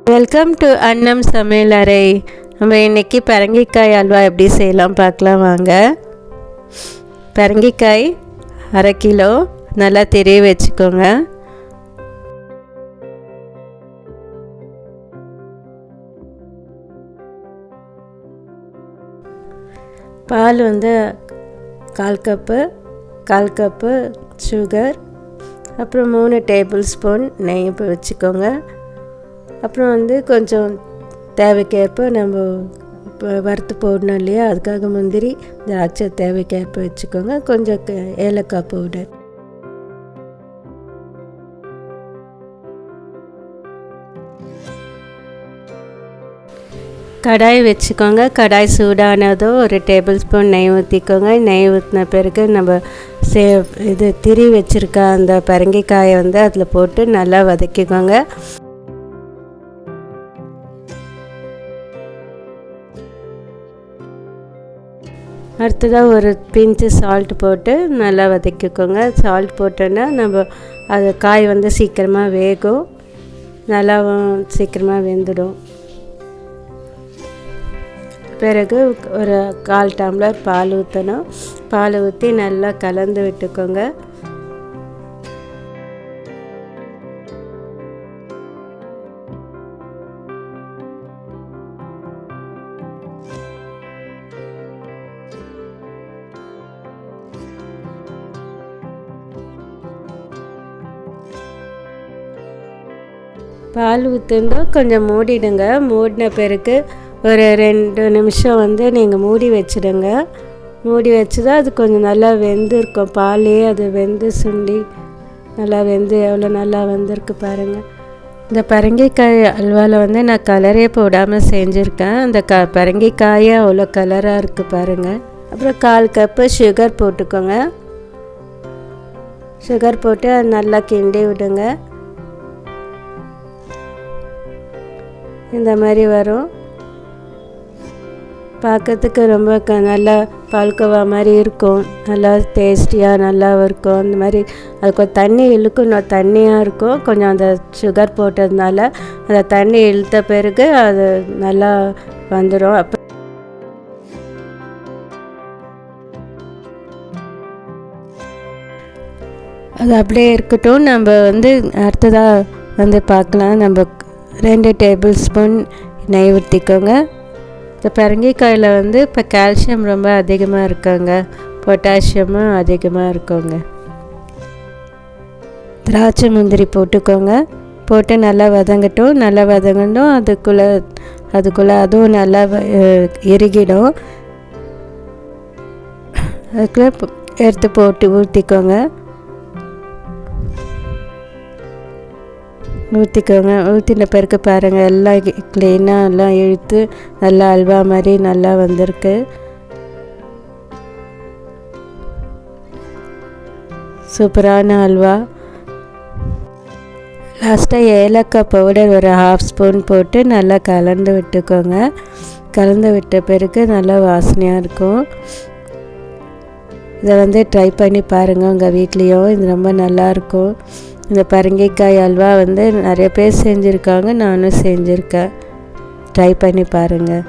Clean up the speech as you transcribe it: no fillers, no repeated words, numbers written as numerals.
Welcome to அன்னம் சமையலறை. நம்ம இன்றைக்கி பரங்கிக்காய் அல்வா எப்படி செய்யலாம் பார்க்கலாம் வாங்க. பரங்கிக்காய் 1/2 கிலோ நல்லா திரிய வச்சுக்கோங்க. பால் 1/4 கப்பு சுகர், அப்புறம் 3 டேபிள் ஸ்பூன் நெய் வச்சுக்கோங்க. அப்புறம் கொஞ்சம் தேவைக்கேற்ப நம்ம வறுத்து போடணும் இல்லையா, அதுக்காக முந்திரி திராட்சை தேவைக்கேற்ப வச்சுக்கோங்க. கொஞ்சம் ஏலக்காய் பவுடர். கடாய் வச்சுக்கோங்க. கடாய் சூடானதோ 1 டேபிள் ஸ்பூன் நெய் ஊற்றிக்கோங்க. நெய் ஊற்றின பிறகு நம்ம திரி வச்சுருக்க அந்த பரங்கிக்காயை அதில் போட்டு நல்லா வதக்கிக்கோங்க. அடுத்ததாக ஒரு பிஞ்சு சால்ட் போட்டு நல்லா வதக்கிக்கோங்க. சால்ட் போட்டோன்னா நம்ம அது காய் சீக்கிரமாக வேகும், நல்லா சீக்கிரமாக வெந்துடும். பிறகு ஒரு 1/4 டம்ளர் பால் ஊற்றணும். பால் ஊற்றி நல்லா கலந்து விட்டுக்கோங்க. பால் ஊற்றுந்தோ கொஞ்சம் மூடிடுங்க. மூடின பிறகு ஒரு 2 நிமிஷம் நீங்கள் மூடி வச்சுடுங்க. மூடி வச்சு தான் அது கொஞ்சம் நல்லா வெந்திருக்கும். பாலே அது வெந்து சுண்டி நல்லா வெந்து எவ்வளோ நல்லா வந்திருக்கு பாருங்கள். இந்த பரங்கிக்காய் அல்வாவில் நான் கலரே போடாமல் செஞ்சுருக்கேன். அந்த பரங்கிக்காயே அவ்வளோ கலராக இருக்குது பாருங்கள். அப்புறம் 1/4 கப்பு சுகர் போட்டுக்கோங்க. சுகர் போட்டு அது நல்லா கிண்டி விடுங்க. இந்த மாதிரி வரும். பார்க்கறதுக்கு ரொம்ப நல்லா பால்கோவா மாதிரி இருக்கும். நல்லா டேஸ்டியாக நல்லா இருக்கும். அந்த மாதிரி அது கொஞ்சம் தண்ணி இழுக்கணும், தண்ணியாக இருக்கும். கொஞ்சம் அந்த சுகர் போட்டதுனால அந்த தண்ணி இழுத்த பிறகு அது நல்லா வந்துடும். அப்போ அது அப்படியே இருக்கட்டும். நம்ம அடுத்ததாக பார்க்கலாம். நம்ம 2 டேபிள் ஸ்பூன் நெய் ஊற்றிக்கோங்க. இந்த பரங்கிக்காயில் இப்போ கால்சியம் ரொம்ப அதிகமாக இருக்குங்க, பொட்டாசியமும் அதிகமாக இருக்குங்க. திராட்சை முந்திரி போட்டுக்கோங்க. போட்டு நல்லா வதங்கட்டும். நல்லா வதங்கட்டும். அதுக்குள்ளே அதுவும் நல்லா இறுகிடும். அதுக்குள்ளே எடுத்து போட்டு ஊற்றிக்கோங்க. ஊற்றின பிறகு பாருங்கள், எல்லாம் க்ளீனாக எல்லாம் இழுத்து நல்லா அல்வா மாதிரி நல்லா வந்திருக்கு. சூப்பரான அல்வா. லாஸ்ட்டாக ஏலக்காய் பவுடர் ஒரு 1/2 ஸ்பூன் போட்டு நல்லா கலந்து விட்டுக்கோங்க. கலந்து விட்ட பிறகு நல்லா வாசனையாக இருக்கும். இதை ட்ரை பண்ணி பாருங்கள் உங்கள் வீட்லேயும். இது ரொம்ப நல்லாயிருக்கும். இந்த பரங்கிக்காய் அல்வா நிறைய பேர் செஞ்சுருக்காங்க, நானும் செஞ்சுருக்கேன். ட்ரை பண்ணி பாருங்கள்.